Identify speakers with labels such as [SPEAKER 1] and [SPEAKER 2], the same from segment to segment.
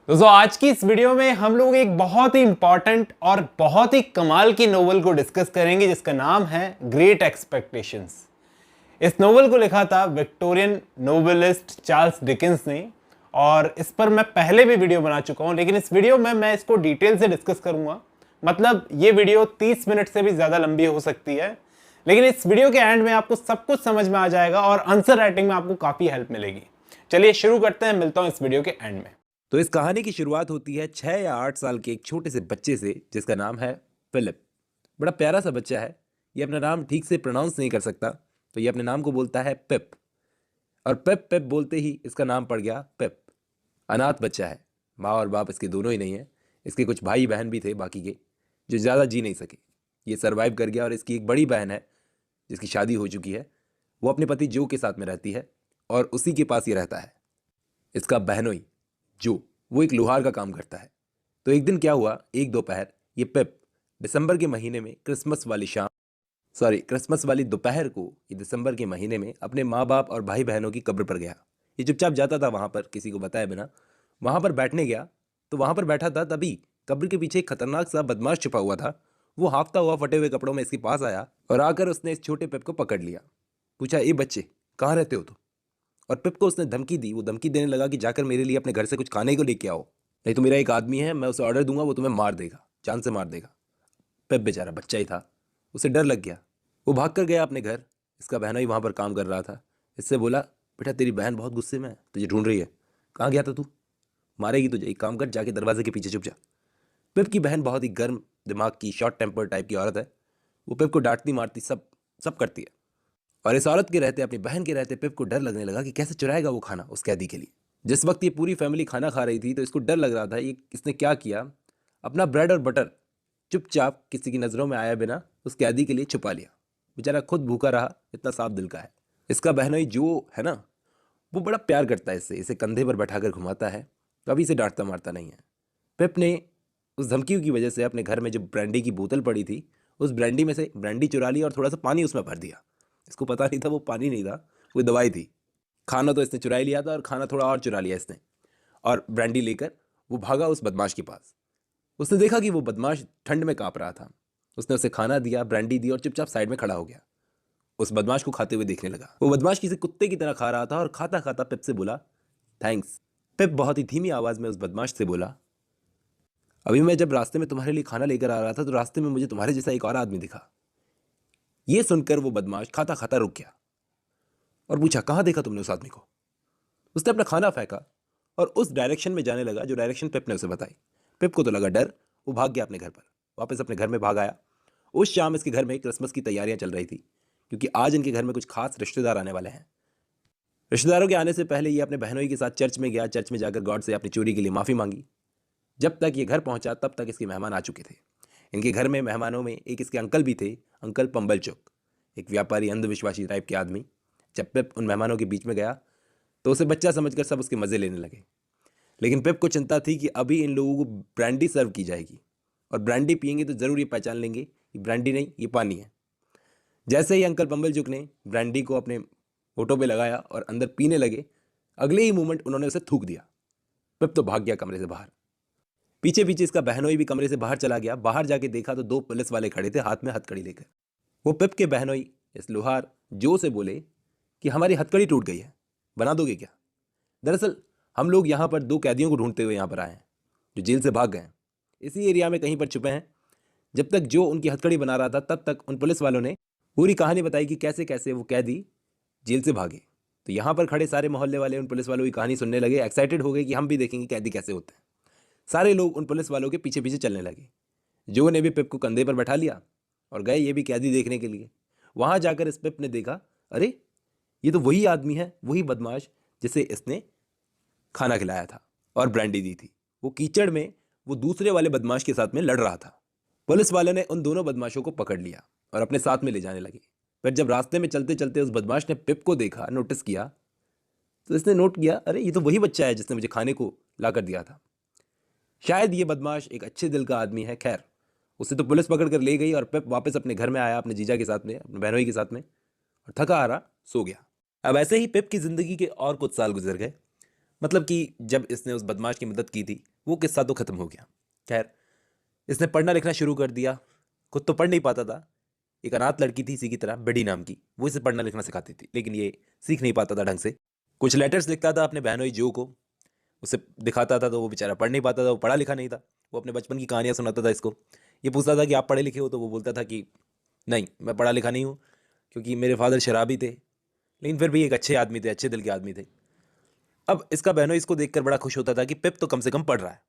[SPEAKER 1] दोस्तों आज की इस वीडियो में हम लोग एक बहुत ही इंपॉर्टेंट और बहुत ही कमाल की नोवेल को डिस्कस करेंगे जिसका नाम है ग्रेट एक्सपेक्टेशंस। इस नोवेल को लिखा था विक्टोरियन नोवेलिस्ट चार्ल्स डिकेंस ने और इस पर मैं पहले भी वीडियो बना चुका हूं, लेकिन इस वीडियो में मैं इसको डिटेल से डिस्कस करूंगा। मतलब ये वीडियो 30 मिनट से भी ज्यादा लंबी हो सकती है, लेकिन इस वीडियो के एंड में आपको सब कुछ समझ में आ जाएगा और आंसर राइटिंग में आपको काफी हेल्प मिलेगी। चलिए शुरू करते हैं, मिलता हूं इस वीडियो के एंड में।
[SPEAKER 2] तो इस कहानी की शुरुआत होती है 6 या 8 साल के एक छोटे से बच्चे से जिसका नाम है फिलिप। बड़ा प्यारा सा बच्चा है। ये अपना नाम ठीक से प्रोनाउंस नहीं कर सकता, तो ये अपने नाम को बोलता है पिप। और पिप पिप बोलते ही इसका नाम पड़ गया पिप। अनाथ बच्चा है, माँ और बाप इसके दोनों ही नहीं है। इसके कुछ भाई बहन भी थे बाकी के, जो ज़्यादा जी नहीं सके। ये सर्वाइव कर गया और इसकी एक बड़ी बहन है जिसकी शादी हो चुकी है। वो अपने पति जो के साथ में रहती है और उसी के पास ये रहता है। इसका बहनोई जो, वो एक लोहार का काम करता है। तो एक दिन क्या हुआ, एक दोपहर ये पिप दिसंबर के महीने में क्रिसमस वाली दोपहर को ये दिसंबर के महीने में अपने माँ बाप और भाई बहनों की कब्र पर गया। ये चुपचाप जाता था वहाँ पर, किसी को बताए बिना वहाँ पर बैठने गया। तो वहाँ पर बैठा था, तभी कब्र के पीछे एक खतरनाक सा बदमाश छुपा हुआ था। वो हाँफता हुआ फटे हुए कपड़ों में इसके पास आया और आकर उसने इस छोटे पिप को पकड़ लिया। पूछा, ए बच्चे, कहाँ रहते हो तुम? और पिप को उसने धमकी दी। वो धमकी देने लगा कि जाकर मेरे लिए अपने घर से कुछ खाने को लेके आओ, नहीं तो मेरा एक आदमी है, मैं उसे ऑर्डर दूंगा, वो तुम्हें मार देगा, जान से मार देगा। पिप बेचारा बच्चा ही था, उसे डर लग गया। वो भाग कर गया अपने घर। इसका बहना ही वहाँ पर काम कर रहा था। इससे बोला, बेटा तेरी बहन बहुत गुस्से में है, तुझे ढूंढ रही है। कहाँ गया था तू? मारेगी तुझे, एक काम कर, जाके दरवाजे के पीछे छुप जा। पिप की बहन बहुत ही गर्म दिमाग की, शॉर्ट टेम्पर टाइप की औरत है। वो पिप को डांटती मारती सब सब करती है। और इस औरत के रहते, अपनी बहन के रहते, पिप को डर लगने लगा कि कैसे चुराएगा वो खाना उस कैदी के लिए। जिस वक्त ये पूरी फैमिली खाना खा रही थी तो इसको डर लग रहा था। ये इसने क्या किया, अपना ब्रेड और बटर चुपचाप किसी की नज़रों में आया बिना उस कैदी के लिए छुपा लिया। बेचारा खुद भूखा रहा, इतना साफ दिल का है। इसका बहनोई जो है ना, वो बड़ा प्यार करता है इससे, इसे कंधे पर बैठाकर घुमाता है, कभी इसे डांटता मारता नहीं है। पिप ने उस धमकियों की वजह से अपने घर में जो ब्रांडी की बोतल पड़ी थी, उस ब्रांडी में से ब्रांडी चुरा ली और थोड़ा सा पानी उसमें भर दिया। इसको पता नहीं था वो पानी नहीं था, वो दवाई थी। खाना तो इसने चुरा ही लिया था और खाना थोड़ा और चुरा लिया इसने। और ब्रांडी लेकर वो भागा उस बदमाश के पास। उसने देखा कि वो बदमाश ठंड में काँप रहा था। उसने उसे खाना दिया, ब्रांडी दी और चुपचाप साइड में खड़ा हो गया। उस बदमाश को खाते हुए देखने लगा। वो बदमाश किसी कुत्ते की तरह खा रहा था और खाता खाता पिप से बोला, थैंक्स। पिप बहुत ही धीमी आवाज़ में उस बदमाश से बोला, अभी मैं जब रास्ते में तुम्हारे लिए खाना लेकर आ रहा था तो रास्ते में मुझे तुम्हारे जैसा एक और आदमी दिखा। ये सुनकर वो बदमाश खाता खाता रुक गया और पूछा, कहाँ देखा तुमने उस आदमी को? उसने अपना खाना फेंका और उस डायरेक्शन में जाने लगा जो डायरेक्शन पिप ने उसे बताई। पिप को तो लगा डर, वो भाग गया अपने घर पर, वापस अपने घर में भाग आया। उस शाम इसके घर में क्रिसमस की तैयारियां चल रही थी, क्योंकि आज इनके घर में कुछ खास रिश्तेदार आने वाले हैं। रिश्तेदारों के आने से पहले ये अपने बहनोई के साथ चर्च में गया। चर्च में जाकर गॉड से अपनी चोरी के लिए माफ़ी मांगी। जब तक ये घर पहुंचा तब तक इसके मेहमान आ चुके थे। इनके घर में मेहमानों में एक इसके अंकल भी थे, अंकल पंबलचुक, एक व्यापारी अंधविश्वासी टाइप के आदमी। जब पिप उन मेहमानों के बीच में गया तो उसे बच्चा समझकर सब उसके मज़े लेने लगे। लेकिन पिप को चिंता थी कि अभी इन लोगों को ब्रांडी सर्व की जाएगी और ब्रांडी पियेंगे तो ज़रूर ये पहचान लेंगे कि ब्रांडी नहीं, ये पानी है। जैसे ही अंकल पंबलचुक ने ब्रांडी को अपने होठों पे लगाया और अंदर पीने लगे, अगले ही मोमेंट उन्होंने उसे थूक दिया। पिप तो भाग गया कमरे से बाहर। पीछे पीछे इसका बहनोई भी कमरे से बाहर चला गया। बाहर जाके देखा तो 2 पुलिस वाले खड़े थे, हाथ में हथकड़ी लेकर। वो पिप के बहनोई इस लोहार जो से बोले कि हमारी हथकड़ी टूट गई है, बना दोगे क्या? दरअसल हम लोग यहाँ पर 2 कैदियों को ढूंढते हुए यहाँ पर आए हैं जो जेल से भाग गए हैं। इसी एरिया में कहीं पर छुपे हैं। जब तक जो उनकी हथकड़ी बना रहा था तब तक उन पुलिस वालों ने पूरी कहानी बताई कि कैसे कैसे वो कैदी जेल से भागे। तो यहाँ पर खड़े सारे मोहल्ले वाले उन पुलिस वालों की कहानी सुनने लगे, एक्साइटेड हो गए कि हम भी देखेंगे कैदी कैसे होते हैं। सारे लोग उन पुलिस वालों के पीछे पीछे चलने लगे। जो ने भी पिप को कंधे पर बैठा लिया और गए ये भी कैदी देखने के लिए। वहां जाकर इस पिप ने देखा, अरे ये तो वही आदमी है, वही बदमाश जिसे इसने खाना खिलाया था और ब्रांडी दी थी। वो कीचड़ में वो दूसरे वाले बदमाश के साथ में लड़ रहा था। पुलिस वाले ने उन दोनों बदमाशों को पकड़ लिया और अपने साथ में ले जाने लगे। फिर जब रास्ते में चलते चलते उस बदमाश ने पिप को देखा, नोटिस किया, तो इसने नोट किया, अरे ये तो वही बच्चा है जिसने मुझे खाने को ला कर दिया था। शायद ये बदमाश एक अच्छे दिल का आदमी है। खैर, उसे तो पुलिस पकड़ कर ले गई और पिप वापस अपने घर में आया, अपने जीजा के साथ में, अपने बहनोई के साथ में, और थका हारा सो गया। अब ऐसे ही पिप की जिंदगी के और कुछ साल गुजर गए। मतलब कि जब इसने उस बदमाश की मदद की थी वो किस्सा तो ख़त्म हो गया। खैर, इसने पढ़ना लिखना शुरू कर दिया। खुद तो पढ़ नहीं पाता था। एक अनाथ लड़की थी इसी की तरह, बेडी नाम की, वो इसे पढ़ना लिखना सिखाती थी, लेकिन ये सीख नहीं पाता था ढंग से। कुछ लेटर्स लिखता था अपने बहनोई जो को, उसे दिखाता था तो वो बेचारा पढ़ नहीं पाता था, वो पढ़ा लिखा नहीं था। वो अपने बचपन की कहानियाँ सुनाता था इसको। ये पूछता था कि आप पढ़े लिखे हो, तो वो बोलता था कि नहीं, मैं पढ़ा लिखा नहीं हूँ, क्योंकि मेरे फादर शराबी थे, लेकिन फिर भी एक अच्छे आदमी थे, अच्छे दिल के आदमी थे। अब इसका बहनोई इसको देखकर बड़ा खुश होता था कि पिप तो कम से कम पढ़ रहा है।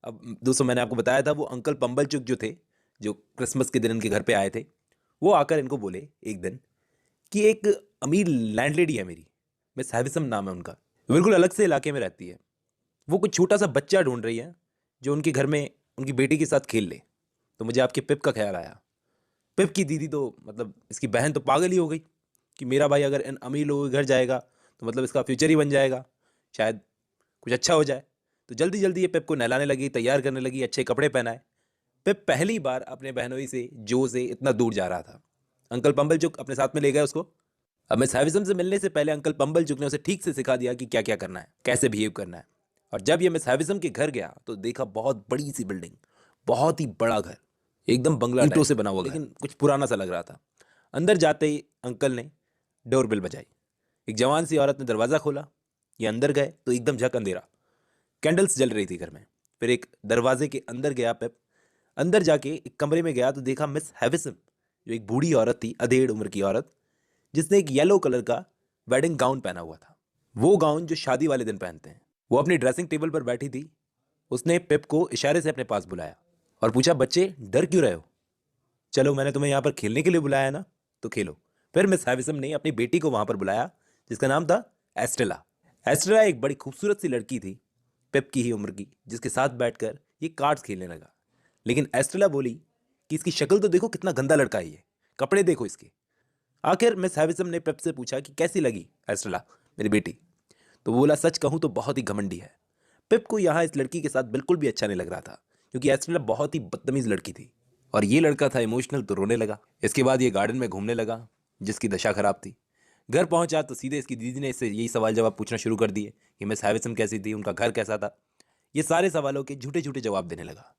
[SPEAKER 2] अब दोस्तों, मैंने आपको बताया था वो अंकल पंबलचुक जो थे, जो क्रिसमस के दिन इनके घर पे आए थे, वो आकर इनको बोले एक दिन कि एक अमीर लैंडलेडी है मेरी, मिस हैविसम नाम है उनका, बिल्कुल अलग से इलाके में रहती है। वो कुछ छोटा सा बच्चा ढूंढ रही है जो उनके घर में उनकी बेटी के साथ खेल ले। तो मुझे आपके पिप का ख्याल आया। पिप की दीदी तो मतलब इसकी बहन तो पागल ही हो गई कि मेरा भाई अगर इन अमीर लोगों के घर जाएगा तो मतलब इसका फ्यूचर ही बन जाएगा, शायद कुछ अच्छा हो जाए। तो जल्दी जल्दी ये पिप को नहलाने लगी, तैयार करने लगी, अच्छे कपड़े पहनाए। पिप पहली बार अपने बहनोई से, जो से इतना दूर जा रहा था। अंकल पंबलचुक अपने साथ में ले गए उसको। अब मिस हैविसम से मिलने से पहले अंकल पंबलचुक ने उसे ठीक से सिखा दिया कि क्या क्या करना है, कैसे बिहेव करना है। और जब ये मिस हैविसम के घर गया तो देखा बहुत बड़ी सी बिल्डिंग, बहुत ही बड़ा घर, एकदम बंगला ईंटों से बना हुआ, लेकिन कुछ पुराना सा लग रहा था। अंदर जाते ही अंकल ने डोरबेल बजाई। एक जवान सी औरत ने दरवाज़ा खोला। ये अंदर गए तो एकदम झक अंधेरा, कैंडल्स जल रही थी घर में। फिर एक दरवाजे के अंदर गया पेप। अंदर जाके एक कमरे में गया तो देखा मिस हैविसम, जो एक बूढ़ी औरत थी, अधेड़ उम्र की औरत, जिसने एक येलो कलर का वेडिंग गाउन पहना हुआ था, वो गाउन जो शादी वाले दिन पहनते हैं। वो अपनी ड्रेसिंग टेबल पर बैठी थी। उसने पेप को इशारे से अपने पास बुलाया और पूछा, बच्चे डर क्यों रहे हो? चलो, मैंने तुम्हें यहाँ पर खेलने के लिए बुलाया है ना, तो खेलो। फिर मिस हैविसम ने अपनी बेटी को वहां पर बुलाया, जिसका नाम था एस्टेला। एस्टेला एक बड़ी खूबसूरत सी लड़की थी, पेप की ही उम्र की, जिसके साथ बैठकर ये कार्ड्स खेलने लगा। लेकिन एस्टेला बोली कि इसकी शक्ल तो देखो, कितना गंदा लड़का है ये, कपड़े देखो इसके। आखिर मिस हैविसम ने पेप से पूछा कि कैसी लगी एस्टेला मेरी बेटी? तो वो बोला, सच कहूं तो बहुत ही घमंडी है। पिप को यहाँ इस लड़की के साथ बिल्कुल भी अच्छा नहीं लग रहा था, क्योंकि एस्टेला बहुत ही बदतमीज लड़की थी और ये लड़का था इमोशनल, तो रोने लगा। इसके बाद ये गार्डन में घूमने लगा, जिसकी दशा खराब थी। घर पहुंचा तो सीधे इसकी दीदी ने इससे यही सवाल जवाब पूछना शुरू कर दिए कि मिस हैविसम कैसी थी, उनका घर कैसा था। ये सारे सवालों के झूठे झूठे जवाब देने लगा।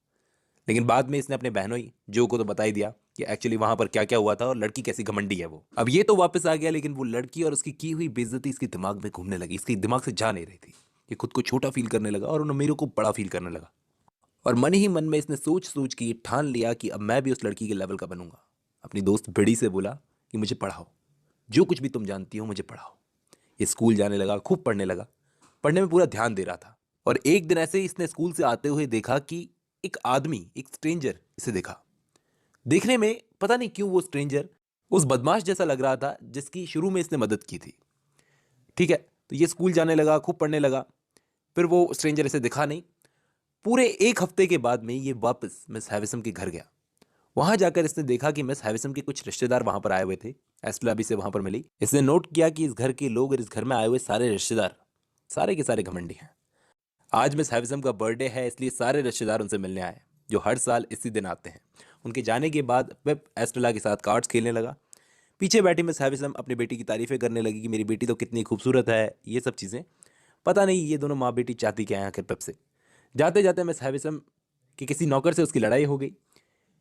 [SPEAKER 2] लेकिन बाद में इसने अपने बहनोई जो को तो बता ही दिया कि एक्चुअली वहां पर क्या क्या हुआ था और लड़की कैसी घमंडी है वो। अब ये तो वापस आ गया, लेकिन वो लड़की और उसकी की हुई बेइज्जती इसके दिमाग में घूमने लगी, इसके दिमाग से जा नहीं रही थी। ये खुद को छोटा फील करने लगा और उन अमीरों को बड़ा फील करने लगा। और मन ही मन में इसने सोच सोच के ठान लिया कि अब मैं भी उस लड़की के लेवल का बनूंगा। अपनी दोस्त बिड़ी से बोला कि मुझे पढ़ाओ, जो कुछ भी तुम जानती हो मुझे पढ़ाओ। ये स्कूल जाने लगा, खूब पढ़ने लगा, पढ़ने में पूरा ध्यान दे रहा था। और एक दिन ऐसे ही इसने स्कूल से आते हुए देखा कि एक आदमी, एक स्ट्रेंजर इसे देखा। देखने में पता नहीं क्यों वो स्ट्रेंजर उस बदमाश जैसा लग रहा था जिसकी शुरू में इसने मदद की थी। ठीक है, तो ये स्कूल जाने लगा, खूब पढ़ने लगा। फिर वो स्ट्रेंजर इसे दिखा नहीं। पूरे एक हफ्ते के बाद में ये वापस मिस हैविसम के घर गया। वहां जाकर इसने देखा कि मिस हैविसम के कुछ रिश्तेदार वहां पर आए हुए थे। एस्टेला भी से वहां पर मिली। इसने नोट किया कि इस घर के लोग और इस घर में आए हुए सारे रिश्तेदार सारे के सारे घमंडी हैं। आज मिस हैविसम का बर्थडे है, इसलिए सारे रिश्तेदार उनसे मिलने आए, जो हर साल इसी दिन आते हैं। उनके जाने के बाद पेप एस्टेला के साथ कार्ड्स खेलने लगा। पीछे बैठी मिस हैविसम अपनी बेटी की तारीफें करने लगी कि मेरी बेटी तो कितनी खूबसूरत है, ये सब चीज़ें। पता नहीं ये दोनों माँ बेटी चाहती क्या है आखिर पेप से। जाते जाते मिस हैविसम कि किसी नौकर से उसकी लड़ाई हो गई।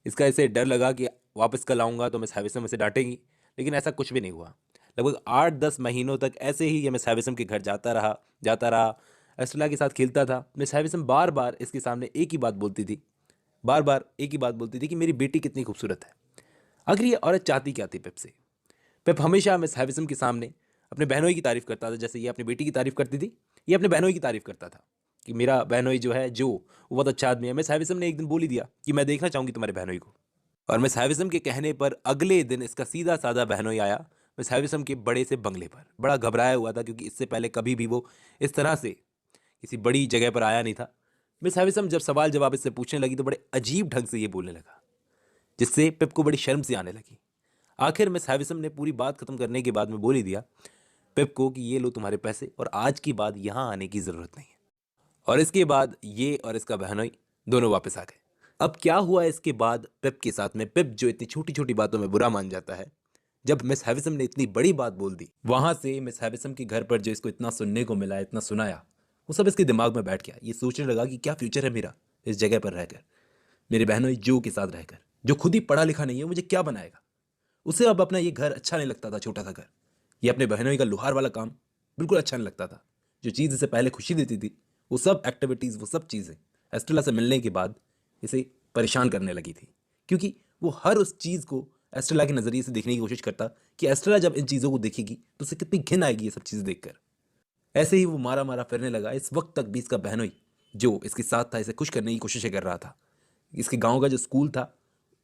[SPEAKER 2] इसका इसे डर लगा कि वापस कल आऊँगा तो मिस हैविसम इसे डांटेगी, लेकिन ऐसा कुछ भी नहीं हुआ। लगभग 8-10 महीनों तक ऐसे ही ये मिस हैविसम के घर जाता रहा, एस्टेला के साथ खेलता था। मिस हैविसम बार बार इसके सामने एक ही बात बोलती थी, बार बार एक ही बात बोलती थी कि मेरी बेटी कितनी खूबसूरत है। आखिर ये औरत चाहती क्या थी पेप से? पेप हमेशा मिस हैविसम के सामने अपने बहनोई की तारीफ करता था, जैसे ये अपनी बेटी की तारीफ करती थी, ये अपने बहनोई की तारीफ करता था कि मेरा बहनोई जो है, जो वो बहुत अच्छा आदमी है। मिस हैविसम ने एक दिन बोल ही दिया कि मैं देखना चाहूंगी तुम्हारे बहनोई को। और मिस हैविसम के कहने पर अगले दिन इसका सीधा साधा बहनोई आया मिस हैविसम के बड़े से बंगले पर। बड़ा घबराया हुआ था, क्योंकि इससे पहले कभी भी वो इस तरह से किसी बड़ी जगह पर आया नहीं था। मिस हैविसम जब सवाल जवाब इससे पूछने लगी तो बड़े अजीब ढंग से ये बोलने लगा, जिससे पिप को बड़ी शर्म सी आने लगी। आखिर मिस हैविसम ने पूरी बात खत्म करने के बाद में बोल ही दिया पिप को कि ये लो तुम्हारे पैसे, और आज की बाद यहाँ आने की ज़रूरत नहीं है। और इसके बाद ये और इसका बहनोई दोनों वापस आ गए। अब क्या हुआ इसके बाद पिप के साथ में? पिप जो इतनी छोटी छोटी बातों में बुरा मान जाता है, जब मिस हैविसम ने इतनी बड़ी बात बोल दी, वहां से मिस हैविसम के घर पर जो इसको इतना सुनने को मिला, इतना सुनाया, वो सब इसके दिमाग में बैठ गया। ये सोचने लगा कि क्या फ्यूचर है मेरा इस जगह पर रहकर, मेरे बहनों जो के साथ रहकर, जो खुद ही पढ़ा लिखा नहीं है, मुझे क्या बनाएगा। उसे अब अपना ये घर अच्छा नहीं लगता था, छोटा सा घर, ये अपने बहनों का लोहार वाला काम बिल्कुल अच्छा नहीं लगता था। जो चीज़ इसे पहले खुशी देती थी, वो सब एक्टिविटीज़, वो सब चीज़ें एस्ट्रेला से मिलने के बाद इसे परेशान करने लगी थी, क्योंकि वो हर उस चीज़ को एस्ट्रेला के नज़रिए से देखने की कोशिश करता कि एस्ट्रेला जब इन चीज़ों को देखेगी तो उसे कितनी घिन आएगी ये सब चीज़ें देखकर। ऐसे ही वो मारा मारा फिरने लगा। इस वक्त तक भी इसका बहनोई जो इसके साथ था इसे खुश करने की कोशिशें कर रहा था। इसके गांव का जो स्कूल था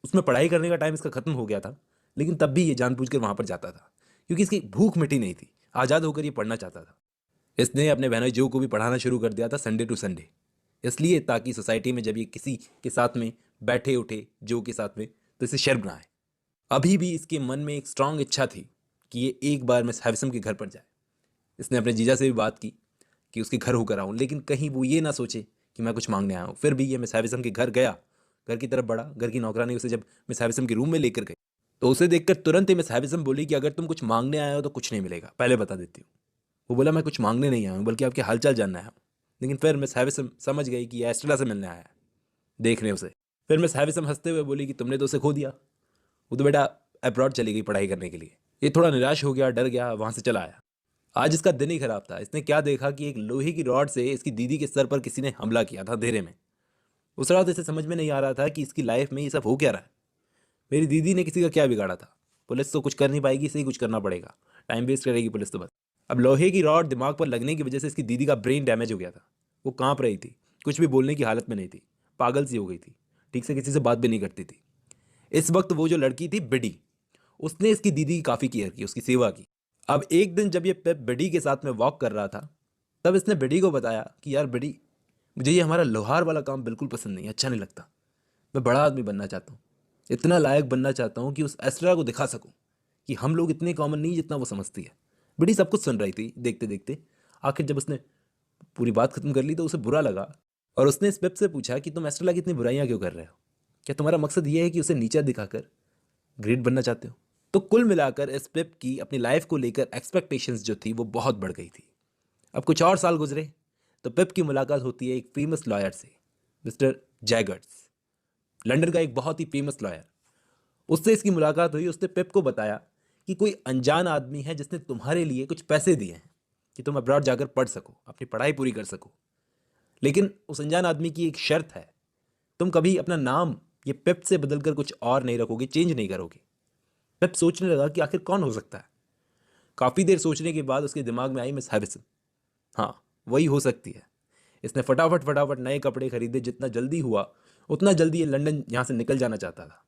[SPEAKER 2] उसमें पढ़ाई करने का टाइम इसका खत्म हो गया था, लेकिन तब भी ये जानबूझकर वहाँ पर जाता था, क्योंकि इसकी भूख मिटी नहीं थी। आज़ाद होकर ये पढ़ना चाहता था। इसने अपने बहनोई जो को भी पढ़ाना शुरू कर दिया था संडे टू संडे, इसलिए ताकि सोसाइटी में जब ये किसी के साथ में बैठे उठे जो के साथ में तो इसे शर्म ना आए। अभी भी इसके मन में एक स्ट्रांग इच्छा थी कि ये एक बार मिस हैविसम के घर पर जाए। इसने अपने जीजा से भी बात की कि उसके घर होकर आऊँ, लेकिन कहीं वो ये ना सोचे कि मैं कुछ मांगने आया हूँ। फिर भी ये मिस हैविसम के घर गया, घर की तरफ बढ़ा। घर की नौकरानी उसे जब मिस हैविसम के रूम में लेकर गई तो उसे देखकर तुरंत ही मिस हैविसम बोली कि अगर तुम कुछ मांगने आए हो तो कुछ नहीं मिलेगा, पहले बता देती हूँ। वो बोला मैं कुछ मांगने नहीं आया हूँ, बल्कि आपके हालचाल जानना आया हूँ। लेकिन फिर मिस हैविसम समझ गई कि एस्ट्रेला से मिलने आया है, देखने उसे। फिर मिस हैविसम हंसते हुए बोली कि तुमने तो उसे खो दिया, वो तो बेटा अब्रॉड चली गई पढ़ाई करने के लिए। ये थोड़ा निराश हो गया, डर गया, वहाँ से चला आया। आज इसका दिन ही खराब था। इसने क्या देखा कि एक लोहे की रॉड से इसकी दीदी के सर पर किसी ने हमला किया था अंधेरे में। उस रात इसे समझ में नहीं आ रहा था कि इसकी लाइफ में ये सब हो क्या रहा है। मेरी दीदी ने किसी का क्या बिगाड़ा था, पुलिस तो कुछ कर नहीं पाएगी, इसे ही कुछ करना पड़ेगा, टाइम वेस्ट करेगी पुलिस तो बस। अब लोहे की रॉड दिमाग पर लगने की वजह से इसकी दीदी का ब्रेन डैमेज हो गया था। वो कांप रही थी, कुछ भी बोलने की हालत में नहीं थी, पागल सी हो गई थी, ठीक से किसी से बात भी नहीं करती थी। इस वक्त वो जो लड़की थी बिडी, उसने इसकी दीदी की काफ़ी केयर की, उसकी सेवा की। अब एक दिन जब ये पेप बिडी के साथ में वॉक कर रहा था, तब इसने बिडी को बताया कि यार बिडी, मुझे ये हमारा लोहार वाला काम बिल्कुल पसंद नहीं, अच्छा नहीं लगता। मैं बड़ा आदमी बनना चाहता हूँ, इतना लायक बनना चाहता हूँ कि उस एस्ट्रा को दिखा सकूँ कि हम लोग इतने कॉमन नहीं जितना वो समझती है। बिडी सब कुछ सुन रही थी देखते देखते। आखिर जब उसने पूरी बात खत्म कर ली तो उसे बुरा लगा, और उसने इस पेप से पूछा कि तुम एस्ट्रेला की इतनी बुराइयां क्यों कर रहे हो? क्या तुम्हारा मकसद ये है कि उसे नीचा दिखाकर ग्रेट बनना चाहते हो? तो कुल मिलाकर इस पेप की अपनी लाइफ को लेकर एक्सपेक्टेशंस जो थी वो बहुत बढ़ गई थी। अब कुछ और साल गुजरे तो पेप की मुलाकात होती है एक फेमस लॉयर से, मिस्टर जैगर्स, लंदन का एक बहुत ही फेमस लॉयर। उससे इसकी मुलाकात हुई। उसने पेप को बताया कि कोई अनजान आदमी है जिसने तुम्हारे लिए कुछ पैसे दिए हैं कि तुम अब्रॉड जाकर पढ़ सको, अपनी पढ़ाई पूरी कर सको। लेकिन उस अनजान आदमी की एक शर्त है, तुम कभी अपना नाम ये पेप से बदलकर कुछ और नहीं रखोगे, चेंज नहीं करोगे। पेप सोचने लगा कि आखिर कौन हो सकता है। काफ़ी देर सोचने के बाद उसके दिमाग में आई मिस हैविसन। हाँ, वही हो सकती है। इसने फटाफट फटाफट नए कपड़े खरीदे। जितना जल्दी हुआ उतना जल्दी ये लंदन यहाँ से निकल जाना चाहता था,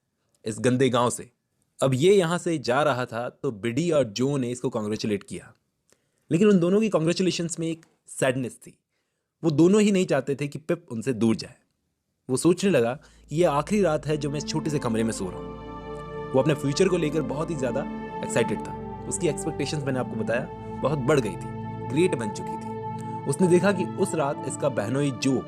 [SPEAKER 2] इस गंदे गांव से। अब ये यहाँ से जा रहा था तो बिडी और जो ने इसको कॉन्ग्रेचुलेट किया, लेकिन उन दोनों की कॉन्ग्रेचुलेशंस में एक सैडनेस थी। वो दोनों ही नहीं चाहते थे कि पिप उनसे दूर जाए। वो सोचने लगा कि ये आखिरी रात है जो मैं इस छोटे से कमरे में सो रहा हूँ। वो अपने फ्यूचर को लेकर बहुत ही ज़्यादा एक्साइटेड था। उसकी एक्सपेक्टेशंस मैंने आपको बताया बहुत बढ़ गई थी, ग्रेट बन चुकी थी। उसने देखा कि उस रात इसका बहनोई जो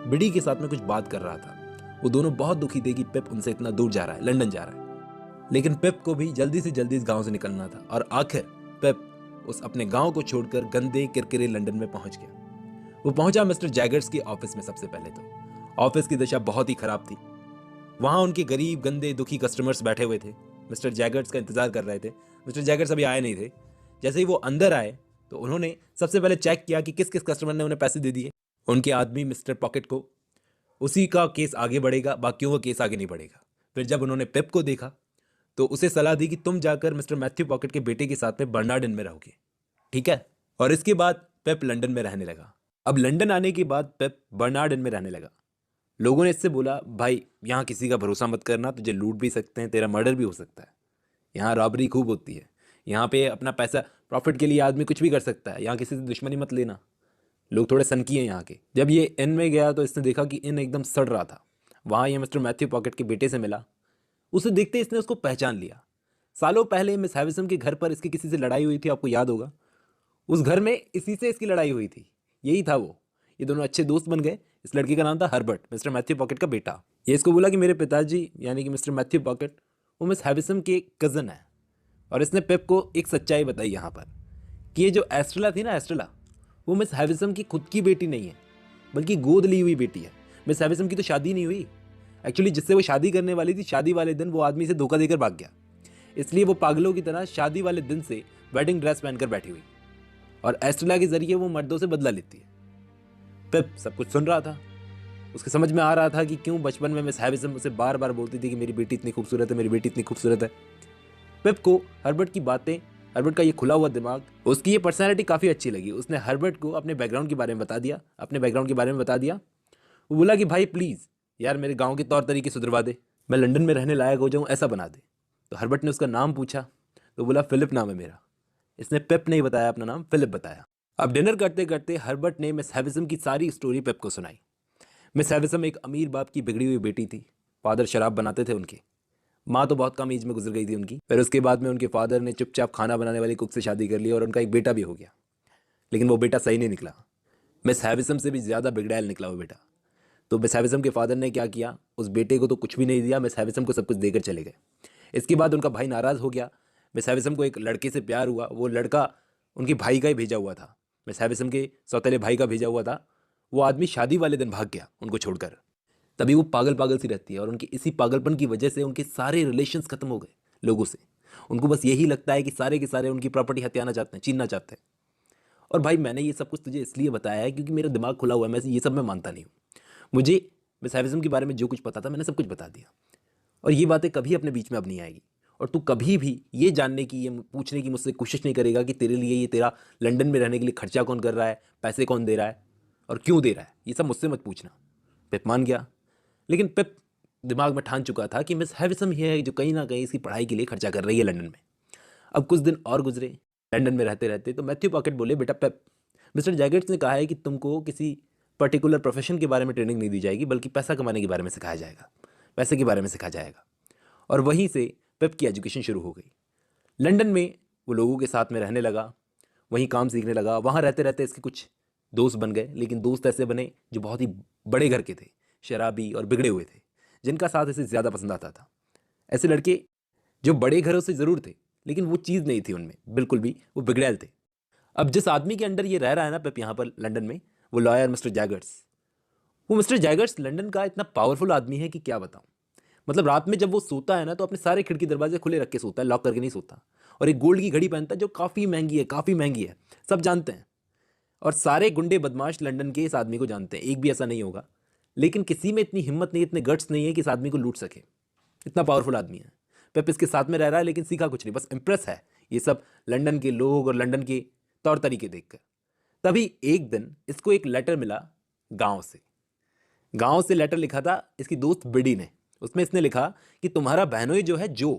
[SPEAKER 2] बिडी के साथ में कुछ बात कर रहा था। वो दोनों बहुत दुखी थे कि पिप उनसे इतना दूर जा रहा है, लंदन जा रहा है। लेकिन पिप को भी जल्दी से जल्दी इस गांव से निकलना था, और आखिर पिप उस अपने गांव को छोड़कर गंदे किरकिरे लंदन में पहुंच गया। वो पहुंचा मिस्टर जैगर्स के ऑफिस में। सबसे पहले तो ऑफिस की दशा बहुत ही खराब थी। वहां उनके गरीब गंदे दुखी कस्टमर्स बैठे हुए थे, मिस्टर जैगर्स का इंतजार कर रहे थे। मिस्टर जैगर्स अभी आए नहीं थे। जैसे ही वो अंदर आए तो उन्होंने सबसे पहले चेक किया कि किस किस कस्टमर ने उन्हें पैसे दे दिए। उनके आदमी मिस्टर पॉकेट को, उसी का केस आगे बढ़ेगा, बाकियों का केस आगे नहीं बढ़ेगा। फिर जब उन्होंने पिप को देखा तो उसे सलाह दी कि तुम जाकर मिस्टर मैथ्यू पॉकेट के बेटे के साथ में बर्नार्ड इन में रहोगे, ठीक है? और इसके बाद पेप लंदन में रहने लगा। अब लंदन आने के बाद पेप बर्नार्ड इन में रहने लगा। लोगों ने इससे बोला, भाई यहाँ किसी का भरोसा मत करना, तुझे लूट भी सकते हैं, तेरा मर्डर भी हो सकता है, यहाँ रॉबरी खूब होती है, यहाँ पे अपना पैसा प्रॉफिट के लिए आदमी कुछ भी कर सकता है, यहाँ किसी से दुश्मनी मत लेना। लोग थोड़े सनकी हैं यहाँ के। जब ये इन में गया तो इसने देखा कि इन एकदम सड़ रहा था। वहाँ ये मिस्टर मैथ्यू पॉकेट के बेटे से मिला। उसे देखते इसने उसको पहचान लिया। सालों पहले मिस हैविसन के घर पर इसकी किसी से लड़ाई हुई थी, आपको याद होगा। उस घर में इसी से इसकी लड़ाई हुई थी, यही था वो। ये दोनों अच्छे दोस्त बन गए। इस लड़के का नाम था हर्बर्ट, मिस्टर मैथ्यू पॉकेट का बेटा। ये इसको बोला कि मेरे पिताजी यानी कि मिस्टर मैथ्यू पॉकेट वो मिस हैविसन के कज़न है। और इसने पेप को एक सच्चाई बताई यहाँ पर कि ये जो एस्ट्रेला थी ना, एस्ट्रेला, वो मिस हैविसम की खुद की बेटी नहीं है, बल्कि गोद ली हुई बेटी है। मिस हैविसम की तो शादी नहीं हुई। एक्चुअली जिससे वो शादी करने वाली थी, शादी वाले दिन वो आदमी से धोखा देकर भाग गया। इसलिए वो पागलों की तरह शादी वाले दिन से वेडिंग ड्रेस पहनकर बैठी हुई और एस्ट्रेला के जरिए वो मर्दों से बदला लेती है। पिप सब कुछ सुन रहा था। उसके समझ में आ रहा था कि क्यों बचपन में मिस हैविसम उसे बार बार बोलती थी कि मेरी बेटी इतनी खूबसूरत है, मेरी बेटी इतनी खूबसूरत है। पिप को हर्बर्ट की बातें, हर्बर्ट का ये खुला हुआ दिमाग, उसकी ये पर्सनैलिटी काफ़ी अच्छी लगी। उसने हर्बर्ट को अपने बैकग्राउंड के बारे में बता दिया, वो बोला कि भाई प्लीज़ यार मेरे गाँव के तौर तरीके सुधरवा दे, मैं लंदन में रहने लायक हो जाऊँ, ऐसा बना दे। तो हर्बर्ट ने उसका नाम पूछा तो बोला फिलिप नाम है मेरा। इसने पिप नहीं बताया अपना नाम, फिलिप बताया। अब डिनर करते करते हर्बर्ट ने मिस हैविसम की सारी स्टोरी पिप को सुनाई। मिस हैविसम एक अमीर बाप की बिगड़ी हुई बेटी थी। फादर शराब बनाते थे उनके। माँ तो बहुत कम एज में गुजर गई थी उनकी। फिर उसके बाद में उनके फादर ने चुपचाप खाना बनाने वाली कुक से शादी कर ली और उनका एक बेटा भी हो गया। लेकिन वो बेटा सही नहीं निकला। मिस हैविसम से भी ज़्यादा बिगड़ैल निकला वो बेटा। तो मिस हैविसम के फादर ने क्या किया, उस बेटे को तो कुछ भी नहीं दिया, मिस हैविसम को सब कुछ देकर चले गए। इसके बाद उनका भाई नाराज़ हो गया। मिस हैविसम को एक लड़के से प्यार हुआ। वो लड़का उनके भाई का ही भेजा हुआ था, मिस हैविसम के सौतेले भाई का भेजा हुआ था। वो आदमी शादी वाले दिन भाग गया उनको छोड़कर। तभी वो पागल पागल सी रहती है और उनकी इसी पागलपन की वजह से उनके सारे रिलेशंस खत्म हो गए लोगों से। उनको बस यही लगता है कि सारे के सारे उनकी प्रॉपर्टी हथियाना चाहते हैं, छीनना चाहते हैं। और भाई मैंने ये सब कुछ तुझे इसलिए बताया है क्योंकि मेरा दिमाग खुला हुआ है, मैं ये सब मैं मानता नहीं हूँ। मुझे मिस हैविसम के बारे में जो कुछ पता था मैंने सब कुछ बता दिया और ये बातें कभी अपने बीच में अब नहीं आएगी। और तू कभी भी ये जानने की, ये पूछने की मुझसे कोशिश नहीं करेगा कि तेरे लिए, ये तेरा लंदन में रहने के लिए खर्चा कौन कर रहा है, पैसे कौन दे रहा है और क्यों दे रहा है, ये सब मुझसे मत पूछना। पिप मान गया। लेकिन पिप दिमाग में ठान चुका था कि मिस हैविसम ही है जो कहीं ना कहीं इसकी पढ़ाई के लिए खर्चा कर रही है लंदन में। अब कुछ दिन और गुजरे लंदन में रहते रहते, तो मैथ्यू पॉकेट बोले, बेटा पिप, मिस्टर जैगेट्स ने कहा है कि तुमको किसी पर्टिकुलर प्रोफेशन के बारे में ट्रेनिंग नहीं दी जाएगी, बल्कि पैसा कमाने के बारे में सिखाया जाएगा, पैसे के बारे में सिखाया जाएगा। और वहीं से पिप की एजुकेशन शुरू हो गई। लंदन में वो लोगों के साथ में रहने लगा, वहीं काम सीखने लगा। वहाँ रहते रहते इसके कुछ दोस्त बन गए, लेकिन दोस्त ऐसे बने जो बहुत ही बड़े घर के थे, शराबी और बिगड़े हुए थे, जिनका साथ इसे ज़्यादा पसंद आता था। ऐसे लड़के जो बड़े घरों से ज़रूर थे, लेकिन वो चीज़ नहीं थी उनमें बिल्कुल भी, वो बिगड़ैल थे। अब जिस आदमी के अंडर ये रह रहा है ना पिप यहाँ पर लंदन में, वो लॉयर मिस्टर जैगर्स। वो मिस्टर जैगर्स लंदन का इतना पावरफुल आदमी है कि क्या बताऊँ। मतलब रात में जब वो सोता है ना, तो अपने सारे खिड़की दरवाजे खुले रख के सोता है, लॉक करके नहीं सोता। और एक गोल्ड की घड़ी पहनता है जो काफ़ी महंगी है, काफ़ी महंगी है, सब जानते हैं। और सारे गुंडे बदमाश लंदन के इस आदमी को जानते हैं, एक भी ऐसा नहीं होगा। लेकिन किसी में इतनी हिम्मत नहीं, इतने गट्स नहीं है कि इस आदमी को लूट सके। इतना पावरफुल आदमी है। पेप इसके साथ में रह रहा है, लेकिन सीखा कुछ नहीं, बस इंप्रेस है ये सब लंदन के लोग और लंदन के तौर तरीके देखकर। तभी एक दिन इसको एक लेटर मिला गांव से। गांव से लेटर लिखा था इसकी दोस्त बिडी ने। उसमें इसने लिखा कि तुम्हारा बहनोई जो है जो,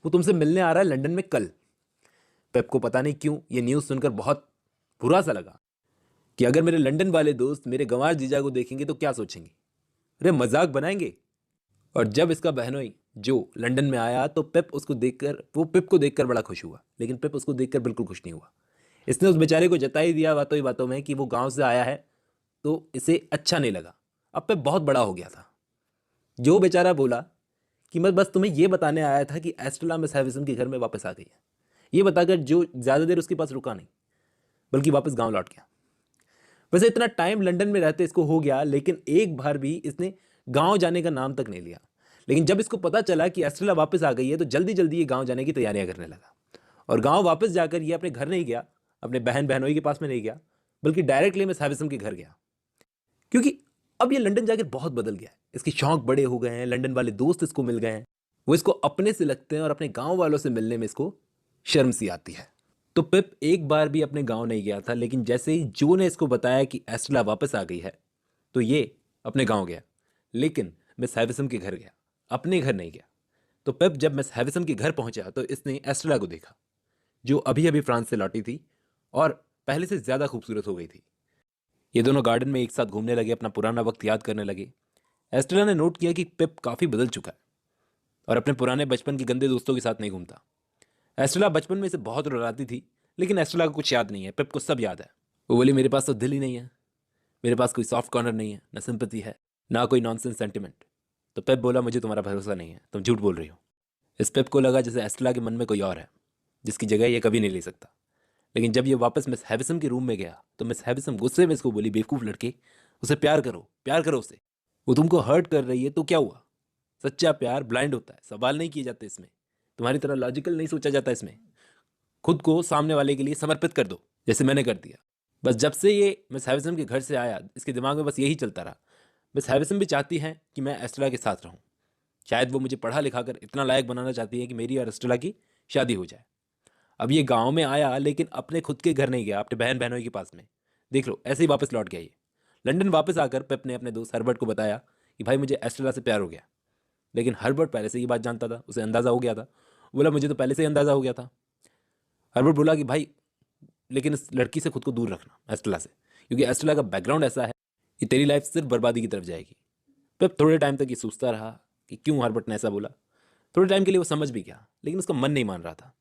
[SPEAKER 2] वो तुमसे मिलने आ रहा है लंदन में कल। पेप को पता नहीं क्यों ये न्यूज़ सुनकर बहुत बुरा सा लगा कि अगर मेरे लंदन वाले दोस्त मेरे गंवार जीजा को देखेंगे तो क्या सोचेंगे, अरे मजाक बनाएंगे। और जब इसका बहनोई जो लंदन में आया तो पिप को देखकर बड़ा खुश हुआ, लेकिन पिप उसको देखकर बिल्कुल खुश नहीं हुआ। इसने उस बेचारे को जता ही दिया बातों ही बातों में कि वो गांव से आया है, तो इसे अच्छा नहीं लगा। अब पिप बहुत बड़ा हो गया था। जो बेचारा बोला कि मैं बस तुम्हें ये बताने आया था कि एस्ट्रेला मिस हैविसम के घर में वापस आ गई है, ये बताकर जो ज़्यादा देर उसके पास रुका नहीं, बल्कि वापस गांव लौट गया। वैसे इतना टाइम लंदन में रहते इसको हो गया, लेकिन एक बार भी इसने गांव जाने का नाम तक नहीं लिया। लेकिन जब इसको पता चला कि एस्ट्रेला वापस आ गई है, तो जल्दी जल्दी ये गांव जाने की तैयारियां करने लगा। और गांव वापस जाकर ये अपने घर नहीं गया, अपने बहन बहनोई के पास में नहीं गया, बल्कि डायरेक्टली मिस हैविसम के घर गया। क्योंकि अब ये लंदन जाकर बहुत बदल गया है। इसके शौक बड़े हो गए हैं, लंदन वाले दोस्त इसको मिल गए हैं, वो इसको अपने से लगते हैं और अपने गांव वालों से मिलने में इसको शर्म सी आती है। तो पिप एक बार भी अपने गांव नहीं गया था, लेकिन जैसे ही जो ने इसको बताया कि एस्ट्रेला वापस आ गई है, तो ये अपने गांव गया, लेकिन मिस हैविसम के घर गया, अपने घर नहीं गया। तो पिप जब मिस हैविसम के घर पहुंचा तो इसने एस्ट्रेला को देखा, जो अभी अभी फ्रांस से लौटी थी और पहले से ज़्यादा खूबसूरत हो गई थी। ये दोनों गार्डन में एक साथ घूमने लगे, अपना पुराना वक्त याद करने लगे। एस्ट्रेला ने नोट किया कि पिप काफ़ी बदल चुका है और अपने पुराने बचपन के गंदे दोस्तों के साथ नहीं घूमता। एस्ट्रेला बचपन में इसे बहुत रुलाती थी, लेकिन एस्ट्रेला को कुछ याद नहीं है, पिप को सब याद है। वो बोली, मेरे पास तो दिल ही नहीं है, मेरे पास कोई सॉफ्ट कॉर्नर नहीं है, ना सिंपैथी है, ना कोई नॉनसेंस सेंटिमेंट। तो पिप बोला, मुझे तुम्हारा भरोसा नहीं है, तुम झूठ बोल रही हो। इस पिप को लगा जैसे एस्ट्रेला के मन में कोई और है, जिसकी जगह ये कभी नहीं ले सकता। लेकिन जब ये वापस मिस हैविसम के रूम में गया तो मिस हैविसम गुस्से में इसको बोली, बेवकूफ़ लड़के, उसे प्यार करो उसे, वो तुमको हर्ट कर रही है तो क्या हुआ? सच्चा प्यार ब्लाइंड होता है, सवाल नहीं किए जाते इसमें, तुम्हारी तरह लॉजिकल नहीं सोचा जाता इसमें। खुद को सामने वाले के लिए समर्पित कर दो, जैसे मैंने कर दिया। बस जब से ये मिस हैविसम के घर से आया इसके दिमाग में बस यही चलता रहा। मिस हैविसम भी चाहती हैं कि मैं एस्टेला के साथ रहूं। शायद वो मुझे पढ़ा लिखा कर इतना लायक बनाना चाहती है कि मेरी और एस्टेला की शादी हो जाए। अब ये गांव में आया लेकिन अपने खुद के घर नहीं गया, अपने बहन बहनों के पास में। देख लो, ऐसे ही वापस लौट गया ये। लंदन वापस आकर पेप ने अपने दोस्त हर्बर्ट को बताया कि भाई मुझे एस्टेला से प्यार हो गया। लेकिन हर्बर्ट पहले से ये बात जानता था, उसे अंदाज़ा हो गया था। बोला मुझे तो पहले से ही अंदाज़ा हो गया था। हर्बर्ट बोला कि भाई लेकिन इस लड़की से खुद को दूर रखना, एस्टेला से, क्योंकि एस्टेला का बैकग्राउंड ऐसा है कि तेरी लाइफ सिर्फ बर्बादी की तरफ जाएगी। पेप थोड़े टाइम तक ये सोचता रहा कि क्यों हर्बर्ट ने ऐसा बोला। थोड़े टाइम के लिए वो समझ भी गया, लेकिन उसका मन नहीं मान रहा था।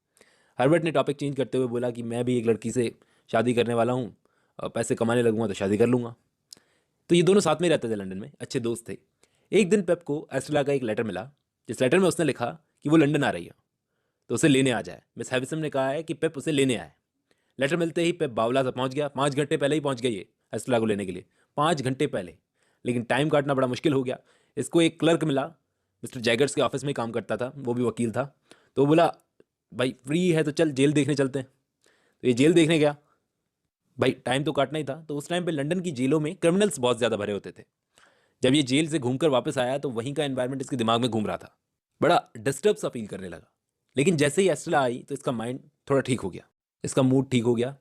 [SPEAKER 2] हर्बर्ट ने टॉपिक चेंज करते हुए बोला कि मैं भी एक लड़की से शादी करने वाला हूँ, पैसे कमाने लगूंगा तो शादी कर लूँगा। तो ये दोनों साथ में रहते थे लंदन में, अच्छे दोस्त थे। एक दिन पेप को एस्टेला का एक लेटर मिला, जिस लेटर में उसने लिखा कि वो लंदन आ रही है तो उसे लेने आ जाए। मिस हैविसम ने कहा है कि पेप उसे लेने आए। लेटर मिलते ही पेप बावला से पहुंच गया। 5 घंटे पहले ही पहुंच गई ये एस्टेला को लेने के लिए, 5 घंटे पहले। लेकिन टाइम काटना बड़ा मुश्किल हो गया। इसको एक क्लर्क मिला, मिस्टर जैगर्स के ऑफिस में काम करता था, वो भी वकील था। तो वो बोला भाई फ्री है तो चल जेल देखने चलते हैं। तो ये जेल देखने गया। भाई टाइम तो काटना ही था। तो उस टाइम पे लंदन की जेलों में क्रिमिनल्स बहुत ज़्यादा भरे होते थे। जब ये जेल से घूमकर वापस आया तो वहीं का एनवायरनमेंट इसके दिमाग में घूम रहा था, बड़ा डिस्टर्ब सा फील करने लगा। लेकिन जैसे ही एस्टेला आई तो इसका माइंड थोड़ा ठीक हो गया, इसका मूड ठीक हो गया।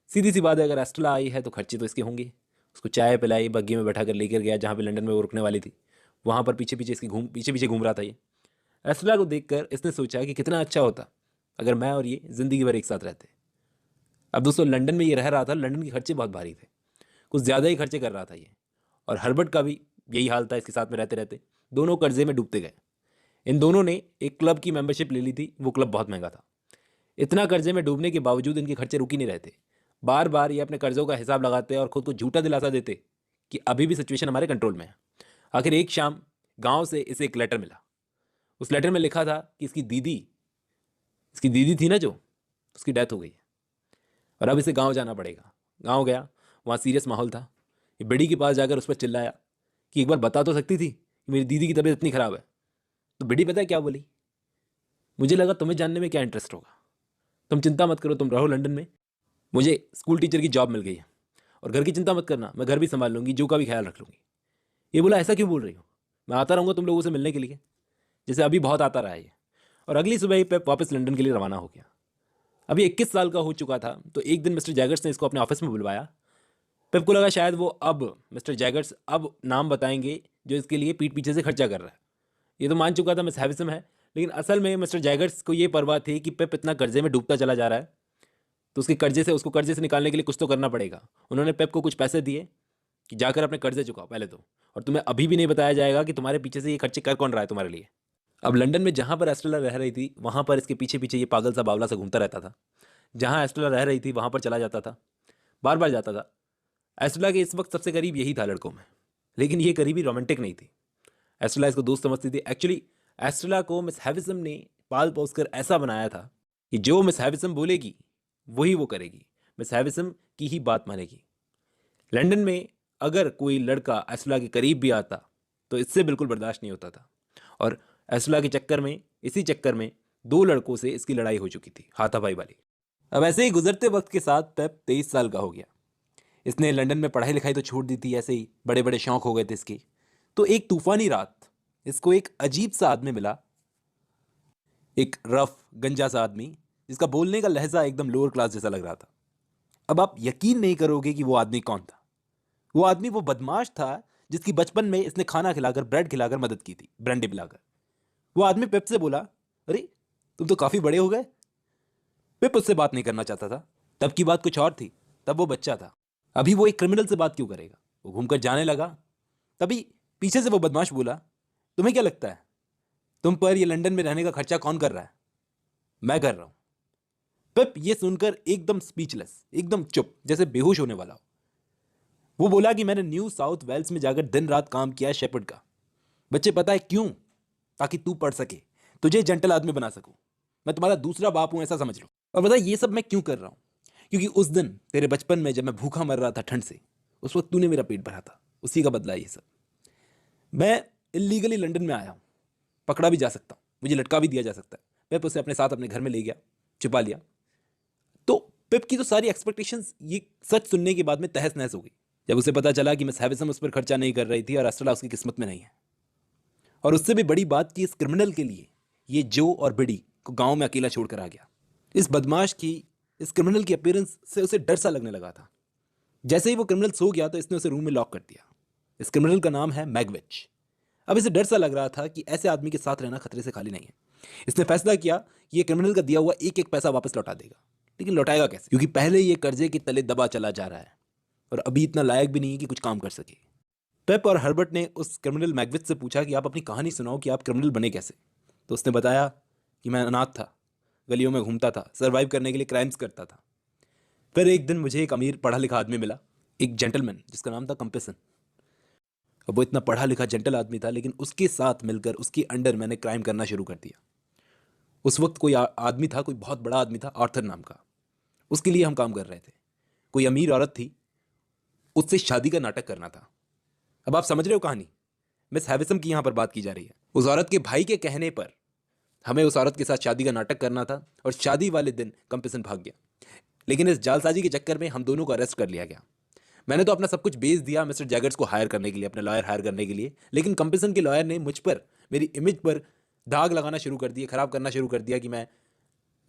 [SPEAKER 2] सीधी सी बात है, अगर एस्टेला आई है तो खर्चे तो इसके होंगे। उसको चाय पिलाई, बग्गी में बैठा कर लेकर गया जहाँ पे लंदन में वो रुकने वाली थी। वहाँ पर पीछे पीछे घूम रहा था ये। एस्टेला को देखकर इसने सोचा कि कितना अच्छा होता अगर मैं और ये ज़िंदगी भर एक साथ रहते। अब दोस्तों लंदन में ये रह रहा था, लंदन के खर्चे बहुत भारी थे, कुछ ज़्यादा ही खर्चे कर रहा था ये। और हर्बर्ट का भी यही हाल था, इसके साथ में रहते रहते दोनों कर्जे में डूबते गए। इन दोनों ने एक क्लब की मेंबरशिप ले ली थी, वो क्लब बहुत महंगा था। इतना कर्जे में डूबने के बावजूद इनके खर्चे रुक ही नहीं रहते। बार बार ये अपने कर्जों का हिसाब लगाते और खुद को झूठा दिलासा देते कि अभी भी सिचुएशन हमारे कंट्रोल में है। आखिर एक शाम गांव से इसे एक लेटर मिला। उस लेटर में लिखा था कि इसकी दीदी थी ना जो, उसकी डेथ हो गई है और अब इसे गांव जाना पड़ेगा। गांव गया, वहाँ सीरियस माहौल था। ये बेड़ी के पास जाकर उस पर चिल्लाया कि एक बार बता तो सकती थी कि मेरी दीदी की तबीयत इतनी ख़राब है। तो बेड़ी पता है क्या बोली? मुझे लगा तुम्हें जानने में क्या इंटरेस्ट होगा, तुम चिंता मत करो, तुम रहो लंदन में, मुझे स्कूल टीचर की जॉब मिल गई है और घर की चिंता मत करना, मैं घर भी संभाल लूँगी, जो का भी ख्याल रख लूँगी। ये बोला ऐसा क्यों बोल रही हो, मैं आता रहूँगा तुम लोगों से मिलने के लिए, जैसे अभी बहुत आता रहा है ये। और अगली सुबह ही पेप वापस लंदन के लिए रवाना हो गया। अभी 21 साल का हो चुका था। तो एक दिन मिस्टर जैगर्स ने इसको अपने ऑफिस में बुलवाया। पेप को लगा शायद वो अब मिस्टर जैगर्स अब नाम बताएंगे जो इसके लिए पीठ पीछे से खर्चा कर रहा है। ये तो मान चुका था मिस हैविसम है, लेकिन असल में मिस्टर जैगर्स को ये परवाह थी कि पेप इतना कर्जे में डूबता चला जा रहा है तो उसको कर्जे से निकालने के लिए कुछ तो करना पड़ेगा। उन्होंने पेप को कुछ पैसे दिए कि जाकर अपने कर्जे चुकाओ पहले तो, और तुम्हें अभी भी नहीं बताया जाएगा कि तुम्हारे पीछे से ये खर्चे कर कौन रहा है तुम्हारे लिए। अब लंदन में जहाँ पर एस्टेला रह रही थी वहाँ पर इसके पीछे पीछे ये पागल सा बावला सा घूमता रहता था। जहाँ एस्टेला रह रही थी वहाँ पर चला जाता था, बार बार जाता था। एस्टेला के इस वक्त सबसे करीब यही था लड़कों में, लेकिन ये करीबी रोमांटिक नहीं थी। एस्टेला इसको दोस्त समझती थी। एक्चुअली एस्टेला को मिस हैविसम ने पाल पोस कर ऐसा बनाया था कि जो मिस हैविसम बोलेगी वही वो करेगी, मिस हैविसम की ही बात मानेगी। लंदन में अगर कोई लड़का एस्टेला के करीब भी आता तो इससे बिल्कुल बर्दाश्त नहीं होता था। और एस्टेला के चक्कर में, इसी चक्कर में 2 लड़कों से इसकी लड़ाई हो चुकी थी, हाथापाई वाली। अब ऐसे ही गुजरते वक्त के साथ पेप 23 साल का हो गया। इसने लंदन में पढ़ाई लिखाई तो छोड़ दी थी, ऐसे ही बड़े बड़े शौक हो गए थे इसके। तो एक तूफानी रात इसको एक अजीब सा आदमी मिला, एक रफ गंजा सा आदमी जिसका बोलने का लहजा एकदम लोअर क्लास जैसा लग रहा था। अब आप यकीन नहीं करोगे कि वो आदमी कौन था। वो आदमी वो बदमाश था जिसकी बचपन में इसने खाना खिलाकर, ब्रेड खिलाकर मदद की थी, ब्रांडी पिलाकर। वो आदमी पेप से बोला, अरे तुम तो काफ़ी बड़े हो गए। पेप उससे बात नहीं करना चाहता था। तब की बात कुछ और थी, तब वो बच्चा था। अभी वो एक क्रिमिनल से बात क्यों करेगा। वो घूमकर जाने लगा। तभी पीछे से वो बदमाश बोला, तुम्हें क्या लगता है तुम पर ये लंदन में रहने का खर्चा कौन कर रहा है? मैं कर रहा हूं। पेप ये सुनकर एकदम स्पीचलेस, एकदम चुप, जैसे बेहोश होने वाला हो। वो बोला कि मैंने न्यू साउथ वेल्स में जाकर दिन रात काम किया शेपर्ड का। बच्चे पता है क्यों? ताकि तू पढ़ सके, तुझे जेंटल आदमी बना सकूं। मैं तुम्हारा दूसरा बाप हूं, ऐसा समझ लो। और बता ये सब मैं क्यों कर रहा हूं? क्योंकि उस दिन तेरे बचपन में जब मैं भूखा मर रहा था ठंड से, उस वक्त तूने मेरा पेट भरा था, उसी का बदला है ये सब। मैं इलीगली लंदन में आया हूँ, पकड़ा भी जा सकता हूँ, मुझे लटका भी दिया जा सकता है। पेप उसे अपने साथ अपने घर में ले गया, छुपा लिया। तो पेप की तो सारी एक्सपेक्टेशंस ये सच सुनने के बाद में तहस नहस हो गई जब उसे पता चला कि मिस हैविसम उस पर खर्चा नहीं कर रही थी और एस्ट्रेला उसकी किस्मत में नहीं है। और उससे भी बड़ी बात कि इस क्रिमिनल के लिए ये जो और बिडी को गांव में अकेला छोड़कर आ गया। इस बदमाश की, इस क्रिमिनल की अपीयरेंस से उसे डर सा लगने लगा था। जैसे ही वो क्रिमिनल सो गया तो इसने उसे रूम में लॉक कर दिया। इस क्रिमिनल का नाम है मैगविच। अब इसे डर सा लग रहा था कि ऐसे आदमी के साथ रहना खतरे से खाली नहीं है। इसने फैसला किया कि ये क्रिमिनल का दिया हुआ एक एक पैसा वापस लौटा देगा। लेकिन लौटाएगा कैसे, क्योंकि पहले ये कर्जे के तले दबा चला जा रहा है और अभी इतना लायक भी नहीं है कि कुछ काम कर सके। पेप और हर्बर्ट ने उस क्रिमिनल मैगविच से पूछा कि आप अपनी कहानी सुनाओ कि आप क्रिमिनल बने कैसे। तो उसने बताया कि मैं अनाथ था, गलियों में घूमता था, सर्वाइव करने के लिए क्राइम्स करता था। फिर एक दिन मुझे एक अमीर पढ़ा लिखा आदमी मिला, एक जेंटलमैन जिसका नाम था कंपेसन। अब वो इतना पढ़ा लिखा जेंटल आदमी था, लेकिन उसके साथ मिलकर उसके अंडर मैंने क्राइम करना शुरू कर दिया। उस वक्त कोई आदमी था, कोई बहुत बड़ा आदमी था, आर्थर नाम का, उसके लिए हम काम कर रहे थे। कोई अमीर औरत थी, उससे शादी का नाटक करना था। अब आप समझ रहे हो कहानी, मिस हैविसम की यहां पर बात की जा रही है। उस औरत के भाई के कहने पर हमें उस औरत के साथ शादी का नाटक करना था और शादी वाले दिन कंपेसन भाग गया। लेकिन इस जालसाजी के चक्कर में हम दोनों को अरेस्ट कर लिया गया। मैंने तो अपना सब कुछ बेच दिया मिस्टर जैगर्स को हायर करने के लिए, अपने लॉयर हायर करने के लिए। लेकिन कंपेसन के लॉयर ने मुझ पर, मेरी इमेज पर दाग लगाना शुरू कर दिया, खराब करना शुरू कर दिया कि मैं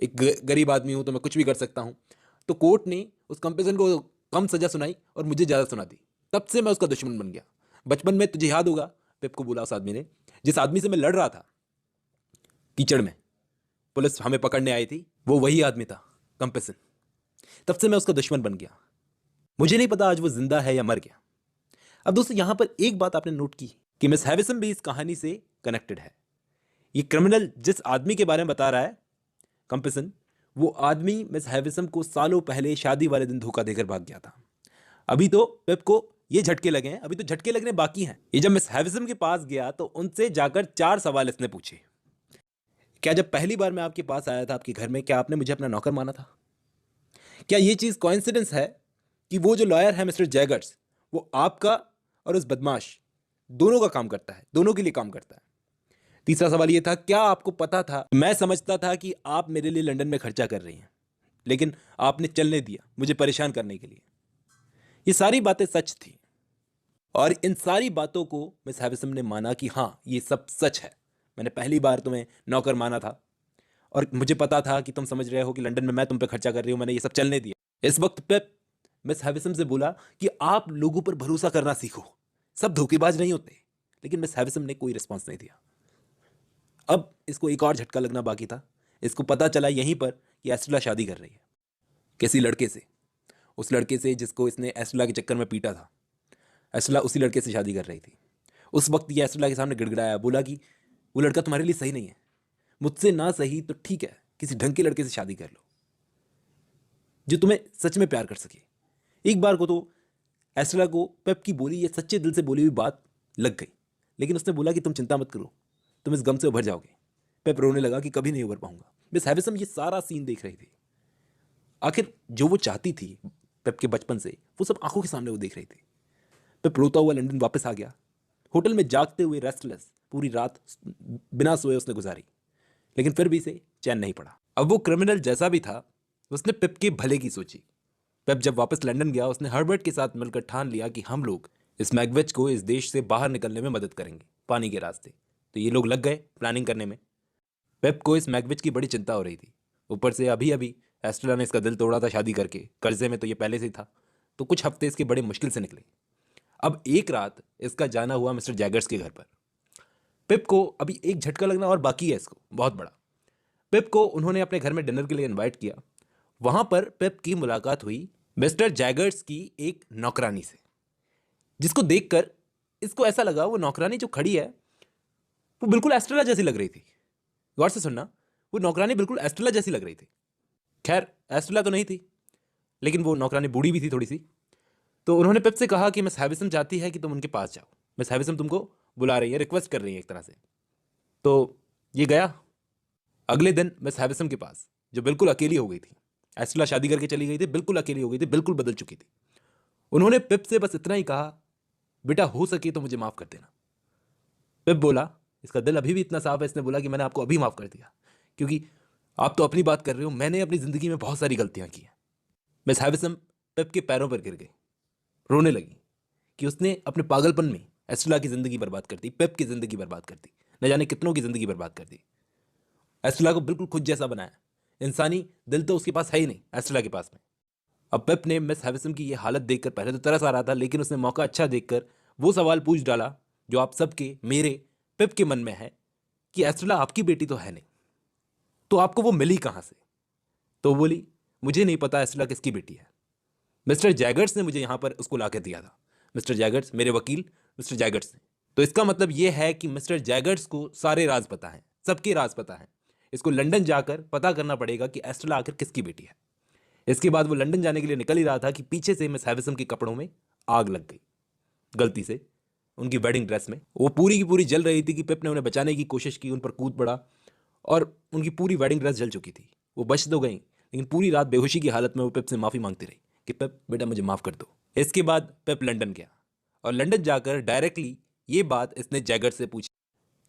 [SPEAKER 2] एक गरीब आदमी हूं तो मैं कुछ भी कर सकता हूं। तो कोर्ट ने उस कंपेसन को कम सजा सुनाई और मुझे ज़्यादा सुना दी। तब से मैं उसका दुश्मन बन गया। बचपन में, तुझे याद होगा, पेप को बोला उस आदमी ने, जिस आदमी से मैं लड़ रहा था कीचड़ में, पुलिस हमें पकड़ने आई थी, वो वही आदमी था, कंपेसन। तब से मैं उसका दुश्मन बन गया। मुझे नहीं पता आज वो जिंदा है या मर गया। अब दोस्तों, यहां पर एक बात आपने नोट की कि मिस हैविसम भी इस कहानी से कनेक्टेड है। ये क्रिमिनल जिस आदमी के बारे में बता रहा है कंपेसन, वो आदमी मिस हैविसम को सालों पहले शादी वाले दिन धोखा देकर भाग गया था। अभी तो पेप को ये झटके लगे हैं, अभी तो झटके लगने बाकी हैं। ये जब मिस हैविसम के पास गया तो उनसे जाकर 4 सवाल इसने पूछे। क्या जब पहली बार मैं आपके पास आया था, आपके घर में, क्या आपने मुझे अपना नौकर माना था? क्या ये चीज कोइंसिडेंस है कि वो जो लॉयर है मिस्टर जैगर्स, वो आपका और उस बदमाश दोनों का काम करता है, दोनों के लिए काम करता है? तीसरा सवाल ये था, क्या आपको पता था, मैं समझता था कि आप मेरे लिए लंदन में खर्चा कर रही हैं, लेकिन आपने चलने दिया मुझे परेशान करने के लिए। ये सारी बातें सच थी और इन सारी बातों को मिस हैविसम ने माना कि हाँ, ये सब सच है। मैंने पहली बार तुम्हें नौकर माना था और मुझे पता था कि तुम समझ रहे हो कि लंदन में मैं तुम पे खर्चा कर रही हूं, मैंने ये सब चलने दिया। इस वक्त पेप मिस हैविसम से बोला कि आप लोगों पर भरोसा करना सीखो, सब धोखेबाज नहीं होते। लेकिन मिस हैविसम ने कोई रिस्पॉन्स नहीं दिया। अब इसको एक और झटका लगना बाकी था। इसको पता चला यहीं पर कि एस्ट्रेला शादी कर रही है किसी लड़के से, उस लड़के से जिसको इसने एस्ट्रेला के चक्कर में पीटा था। एस्ट्रेला उसी लड़के से शादी कर रही थी। उस वक्त ये एस्ट्रेला के सामने गिड़गिड़ाया, बोला कि वो लड़का तुम्हारे लिए सही नहीं है, मुझसे ना सही तो ठीक है, किसी ढंग के लड़के से शादी कर लो जो तुम्हें सच में प्यार कर सके। एक बार को तो एस्ट्रेला को पेप की बोली, ये सच्चे दिल से बोली हुई बात लग गई, लेकिन उसने बोला कि तुम चिंता मत करो, तुम इस गम से उभर जाओगे। पेप रोने लगा कि कभी नहीं उभर पाऊंगा। मिस हैविसम ये सारा सीन देख रही थी। आखिर जो वो चाहती थी पेप के बचपन से, वो सब आंखों के सामने वो देख रही थी। पेप रोता हुआ लंदन वापस आ गया। होटल में जागते हुए रेस्टलेस पूरी रात बिना सोए उसने गुजारी, लेकिन फिर भी इसे चैन नहीं पड़ा। अब वो क्रिमिनल जैसा भी था, उसने पेप के भले की सोची। पेप जब वापस लंदन गया, उसने हर्बर्ट के साथ मिलकर ठान लिया कि हम लोग इस मैगविच को इस देश से बाहर निकलने में मदद करेंगे, पानी के रास्ते। तो ये लोग लग गए प्लानिंग करने में। पेप को इस मैगविच की बड़ी चिंता हो रही थी। ऊपर से अभी अभी एस्ट्रेला ने इसका दिल तोड़ा था शादी करके, कर्जे में तो ये पहले से ही था। तो कुछ हफ्ते इसके बड़े मुश्किल से निकले। अब एक रात इसका जाना हुआ मिस्टर जैगर्स के घर पर। पेप को अभी एक झटका लगना और बाकी है इसको, बहुत बड़ा। पेप को उन्होंने अपने घर में डिनर के लिए इनवाइट किया। वहां पर पेप की मुलाकात हुई मिस्टर जैगर्स की एक नौकरानी से, जिसको देखकर इसको ऐसा लगा वो नौकरानी जो खड़ी है वो बिल्कुल एस्ट्रेला जैसी लग रही थी। गौर से सुनना, वो नौकरानी बिल्कुल एस्ट्रेला जैसी लग रही थी। खैर, एस्ट्रेला तो नहीं थी, लेकिन वो नौकरानी बूढ़ी भी थी थोड़ी सी। तो उन्होंने पेप से कहा कि मिस हैविसम चाहती है कि तुम उनके पास जाओ, मिस हैविसम तुमको बुला रही है, रिक्वेस्ट कर रही है एक तरह से। तो ये गया। अगले दिन मिस हैविसम के पास, जो बिल्कुल अकेली हो गई थी, एस्ट्रेला शादी करके चली गई थी, बिल्कुल अकेली हो गई थी, बिल्कुल बदल चुकी थी। उन्होंने पिप से बस इतना ही कहा, बेटा हो सके तो मुझे माफ कर देना। पिप बोला, इसका दिल अभी भी इतना साफ है, इसने बोला कि मैंने आपको अभी माफ कर दिया, क्योंकि आप तो अपनी बात कर रहे हो, मैंने अपनी जिंदगी में बहुत सारी गलतियां की हैं। मिस हैविसम पिप के पैरों पर गिर गई, रोने लगी कि उसने अपने पागलपन में एस्ट्रेला की जिंदगी बर्बाद कर दी, पिप की जिंदगी बर्बाद कर दी, न जाने कितनों की जिंदगी बर्बाद कर दी। एस्ट्रेला को बिल्कुल खुद जैसा बनाया, इंसानी दिल तो उसके पास है ही नहीं एस्ट्रेला के पास में। अब पिप ने मिस हैविसम की ये हालत देखकर पहले तो तरस आ रहा था, लेकिन उसने मौका अच्छा देखकर वो सवाल पूछ डाला जो आप सबके, मेरे, पिप के मन में है कि एस्ट्रेला आपकी बेटी तो है नहीं, तो आपको वो मिली कहां से? तो बोली, मुझे नहीं पता एस्ट्रेला किसकी बेटी है, मिस्टर जैगर्स ने मुझे यहां पर उसको ला कर दिया था। मिस्टर जैगर्स, मेरे वकील मिस्टर जैगर्स ने। तो इसका मतलब यह है कि मिस्टर जैगर्स को सारे राज पता हैं, सबके राज पता हैं। इसको लंदन जाकर पता करना पड़ेगा कि एस्ट्रेला आखिर किसकी बेटी है। इसके बाद वो लंदन जाने के लिए निकल ही रहा था कि पीछे से मिस हैविसम के कपड़ों में आग लग गई, गलती से उनकी वेडिंग ड्रेस में। वो पूरी की पूरी जल रही थी कि पिप ने उन्हें बचाने की कोशिश की, उन पर कूद पड़ा और उनकी पूरी वेडिंग ड्रेस जल चुकी थी। वो बच तो गई, लेकिन पूरी रात बेहोशी की हालत में वो पिप से माफी मांगती रही कि पिप बेटा मुझे माफ कर दो। इसके बाद पिप लंदन गया और लंदन जाकर डायरेक्टली ये बात इसने जैगर्स से पूछी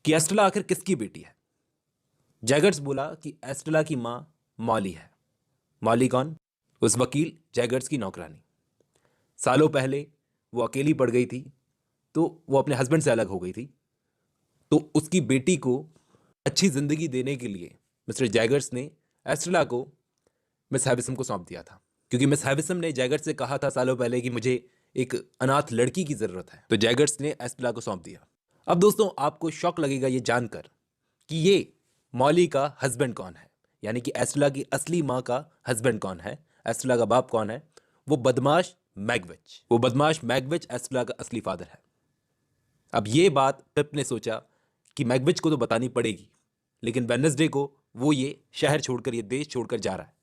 [SPEAKER 2] कि एस्ट्रेला आखिर किसकी बेटी है। जैगर्स बोला कि एस्ट्रेला की मां मॉली है। मॉली कौन? उस वकील जैगर्स की नौकरानी। सालों पहले वो अकेली पड़ गई थी, तो वो अपने हस्बैंड से अलग हो गई थी, तो उसकी बेटी को अच्छी जिंदगी देने के लिए मिस्टर जैगर्स ने एस्ट्रेला को मिस हैविसम को सौंप दिया था, क्योंकि मिस हैविसम ने जैगर्स से कहा था सालों पहले कि मुझे एक अनाथ लड़की की जरूरत है, तो जैगर्स ने एस्ट्रेला को सौंप दिया। अब दोस्तों आपको शॉक लगेगा ये जानकर कि ये मॉली का हस्बैंड कौन है, यानी कि एस्ट्रेला की असली मां का हस्बैंड कौन है, एस्ट्रेला का बाप कौन है? वो बदमाश मैगविच। वो बदमाश मैगविच एस्ट्रेला का असली फादर है। अब ये बात पिप ने सोचा कि मैगविच को तो बतानी पड़ेगी, लेकिन वेडनेसडे को वो ये शहर छोड़कर, ये देश छोड़कर जा रहा है।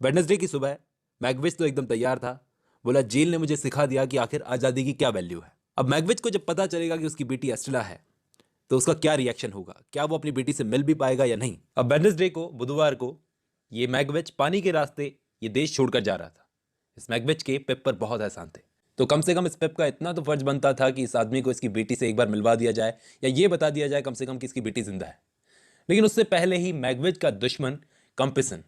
[SPEAKER 2] वेडनेसडे की सुबह मैगविच तो एकदम तैयार था, बोला जेल ने मुझे सिखा दिया कि आखिर आज़ादी की क्या वैल्यू है। अब मैगविच को जब पता चलेगा कि उसकी बेटी एस्ट्रेला है, तो उसका क्या रिएक्शन होगा, क्या वो अपनी बेटी से मिल भी पाएगा या नहीं। अब वेडनेसडे को, बुधवार को, ये मैगविच पानी के रास्ते ये देश छोड़कर जा रहा था। इस मैगविच के पिप पर बहुत एहसान थे, तो कम से कम इस पिप का इतना तो फर्ज बनता था कि इस आदमी को इसकी बेटी से एक बार मिलवा दिया जाए, या ये बता दिया जाए कम से कम कि इसकी बेटी जिंदा है। लेकिन उससे पहले ही मैगविच का दुश्मन कंपिसन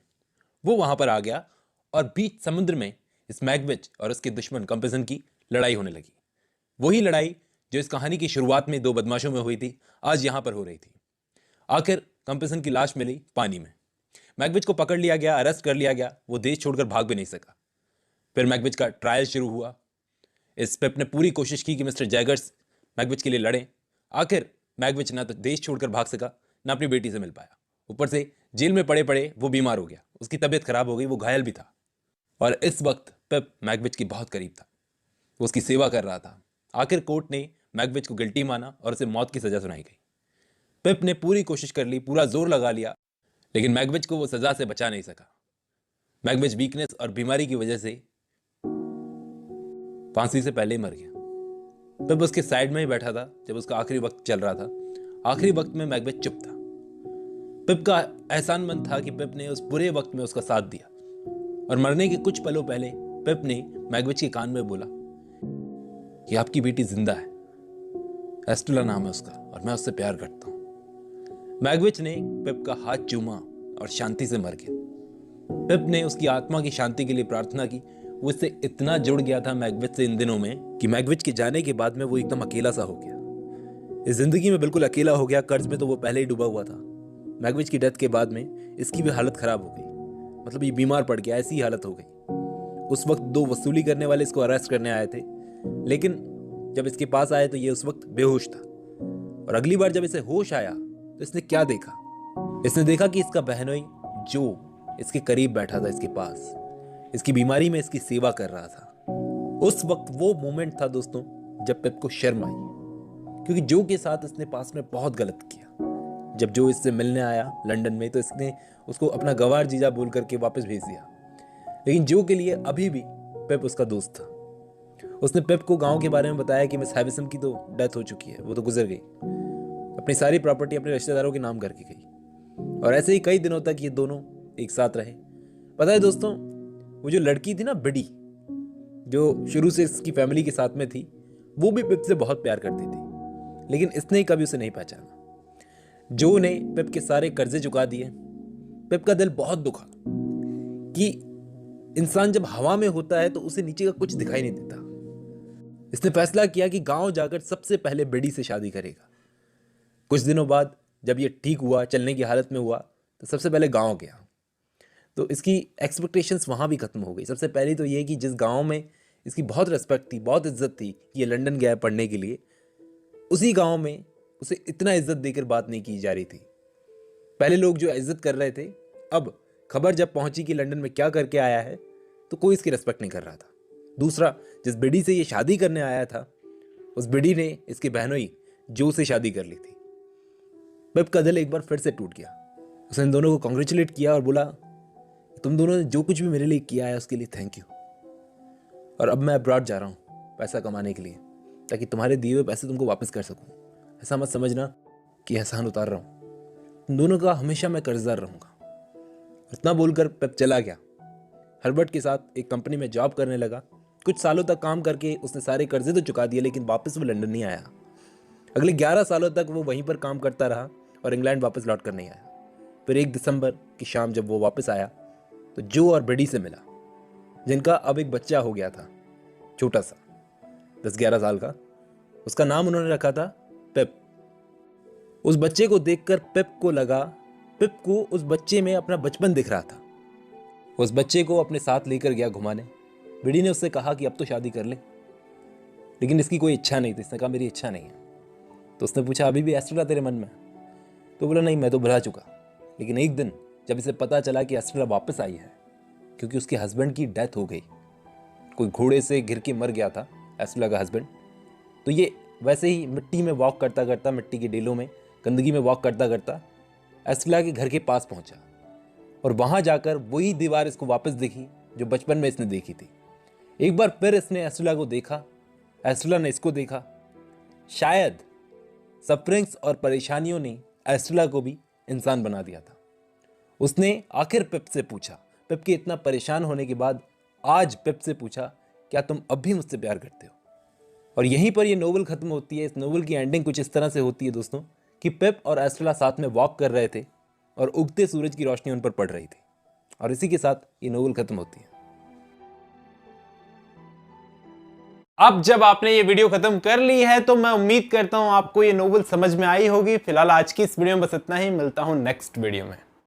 [SPEAKER 2] वो वहां पर आ गया और बीच समुद्र में इस मैगविच और उसके दुश्मन कंपिसन की लड़ाई होने लगी। वही लड़ाई जो इस कहानी की शुरुआत में दो बदमाशों में हुई थी, आज यहां पर हो रही थी। आखिर कंपिसन की लाश मिली पानी में, मैगविच को पकड़ लिया गया, अरेस्ट कर लिया गया, वो देश छोड़कर भाग भी नहीं सका। फिर मैगविच का ट्रायल शुरू हुआ। इस पिप ने पूरी कोशिश की कि मिस्टर जैगर्स मैगविच के लिए लड़ें। आखिर मैगविच ना तो देश छोड़कर भाग सका, ना अपनी बेटी से मिल पाया। ऊपर से जेल में पड़े पड़े वो बीमार हो गया, उसकी तबीयत खराब हो गई, वो घायल भी था। और इस वक्त पिप मैगविच की बहुत करीब था, वो उसकी सेवा कर रहा था। आखिर कोर्ट ने मैगविच को गिल्टी माना और उसे मौत की सजा सुनाई गई। पिप ने पूरी कोशिश कर ली, पूरा जोर लगा लिया, लेकिन मैगविच को वो सजा से बचा नहीं सका। मैगविच वीकनेस और बीमारी की वजह से फांसी से पहले ही मर गया। पिप उसके साइड में ही बैठा था जब उसका आखिरी वक्त चल रहा था। आखिरी वक्त में मैगविच चुप था। पिप का एहसानमंद था कि पिप ने उस बुरे वक्त में उसका साथ दिया। और मरने के कुछ पलों पहले पिप ने मैगविच के कान में बोला कि आपकी बेटी जिंदा है, एस्ट्रेला नाम है उसका, और मैं उससे प्यार करता हूं। मैगविच ने पिप का हाथ चूमा और शांति से मर गया। पिप ने उसकी आत्मा की शांति के लिए प्रार्थना की। वो इससे इतना जुड़ गया था मैगविच से इन दिनों में कि मैगविच के जाने के बाद में वो एकदम अकेला सा हो गया। इस जिंदगी में बिल्कुल अकेला हो गया। कर्ज में तो वो पहले ही डूबा हुआ था। मैगविच की डेथ के बाद में इसकी भी हालत खराब हो गई, मतलब ये बीमार पड़ गया, ऐसी हालत हो गई। उस वक्त दो वसूली करने वाले इसको अरेस्ट करने आए थे, लेकिन जब इसके पास आए तो ये उस वक्त बेहोश था। और अगली बार जब इसे होश आया तो इसने क्या देखा? इसने देखा कि इसका बहनोई जो इसके करीब बैठा था, इसके पास, इसकी बीमारी में इसकी सेवा कर रहा था। उस वक्त वो मोमेंट था दोस्तों जब पिप को शर्म आई, क्योंकि जो के साथ इसने पास में बहुत गलत किया। जब जो इससे मिलने आया लंदन में तो इसने उसको अपना गवार जीजा बोल करके वापस भेज दिया, लेकिन जो के लिए अभी भी पिप उसका दोस्त था। उसने पिप को गांव के बारे में बताया कि मिस हैविसम की तो डेथ हो चुकी है, वो तो गुजर गई, अपनी सारी प्रॉपर्टी अपने रिश्तेदारों के नाम करके गई। और ऐसे ही कई दिनों तक ये दोनों एक साथ रहे। पता है दोस्तों, वो जो लड़की थी ना बिडी, जो शुरू से इसकी फैमिली के साथ में थी, वो भी पिप से बहुत प्यार करती थी, लेकिन इसने कभी उसे नहीं पहचाना। जो ने पिप के सारे कर्जे चुका दिए। पिप का दिल बहुत दुखा कि इंसान जब हवा में होता है तो उसे नीचे का कुछ दिखाई नहीं देता। इसने फैसला किया कि गांव जाकर सबसे पहले बिडी से शादी करेगा। कुछ दिनों बाद जब ये ठीक हुआ, चलने की हालत में हुआ, तो सबसे पहले गांव गया। तो इसकी एक्सपेक्टेशंस वहाँ भी खत्म हो गई। सबसे पहले तो ये कि जिस गांव में इसकी बहुत रिस्पेक्ट थी, बहुत इज्जत थी, ये लंदन गया है पढ़ने के लिए, उसी गांव में उसे इतना इज्जत देकर बात नहीं की जा रही थी। पहले लोग जो इज्जत कर रहे थे, अब खबर जब पहुंची कि लंदन में क्या करके आया है, तो कोई इसकी रिस्पेक्ट नहीं कर रहा था। दूसरा, जिस बिडी से ये शादी करने आया था, उस बिडी ने इसके बहनोई जो से शादी कर ली थी। पिप का दिल एक बार फिर से टूट गया। उसने इन दोनों को कॉन्ग्रेचुलेट किया और बोला, तुम दोनों ने जो कुछ भी मेरे लिए किया है उसके लिए थैंक यू, और अब मैं अब्रॉड जा रहा हूँ पैसा कमाने के लिए, ताकि तुम्हारे दिए हुए पैसे तुमको वापस कर सकूँ। ऐसा मत समझना कि एहसान उतार रहा हूँ, तुम दोनों का हमेशा मैं कर्जदार रहूँगा। इतना बोलकर पिप चला गया। हर्बर्ट के साथ एक कंपनी में जॉब करने लगा। कुछ सालों तक काम करके उसने सारे कर्जे तो चुका दिए, लेकिन वापस वो लंदन नहीं आया। अगले 11 सालों तक वो वहीं पर काम करता रहा और इंग्लैंड वापस लौट कर नहीं आया। फिर 1 दिसंबर की शाम जब वो वापस आया तो जो और बिडी से मिला, जिनका अब एक बच्चा हो गया था, छोटा सा 10-11 साल का। उसका नाम उन्होंने रखा था पिप। उस बच्चे को देखकर पिप को उस बच्चे में अपना बचपन दिख रहा था। उस बच्चे को अपने साथ लेकर गया घुमाने। बिडी ने उससे कहा कि अब तो शादी कर ले, लेकिन इसकी कोई इच्छा नहीं थी। इसने कहा मेरी इच्छा नहीं है। तो उसने पूछा अभी भी एस्ट्रेला तेरे मन में? तो बोला नहीं, मैं तो भुला चुका। लेकिन एक दिन जब इसे पता चला कि एस्ट्रेला वापस आई है, क्योंकि उसके हस्बैंड की डेथ हो गई, कोई घोड़े से गिर के मर गया था एस्ट्रेला का हस्बैंड, तो ये वैसे ही मिट्टी में वॉक करता करता, मिट्टी के डेलों में, गंदगी में वॉक करता करता एस्ट्रेला के घर के पास पहुंचा। और वहां जाकर वही दीवार इसको वापस दिखी जो बचपन में इसने देखी थी। एक बार फिर इसने एस्ट्रेला को देखा, एस्ट्रेला ने इसको देखा। शायद सफरिंग्स और परेशानियों ने एस्ट्रेला को भी इंसान बना दिया था। उसने आखिर पिप से पूछा, पिप के इतना परेशान होने के बाद आज पिप से पूछा, क्या तुम अब भी मुझसे प्यार करते हो? और यहीं पर ये नोवेल खत्म होती है। इस नोवेल की एंडिंग कुछ इस तरह से होती है दोस्तों कि पिप और एस्ट्रेला साथ में वॉक कर रहे थे और उगते सूरज की रोशनी उन पर पड़ रही थी, और इसी के साथ ये नोवेल खत्म होती है।
[SPEAKER 1] अब जब आपने ये वीडियो खत्म कर ली है तो मैं उम्मीद करता हूं आपको ये नोवेल समझ में आई होगी। फिलहाल आज की इस वीडियो में बस इतना ही। मिलता हूं नेक्स्ट वीडियो में।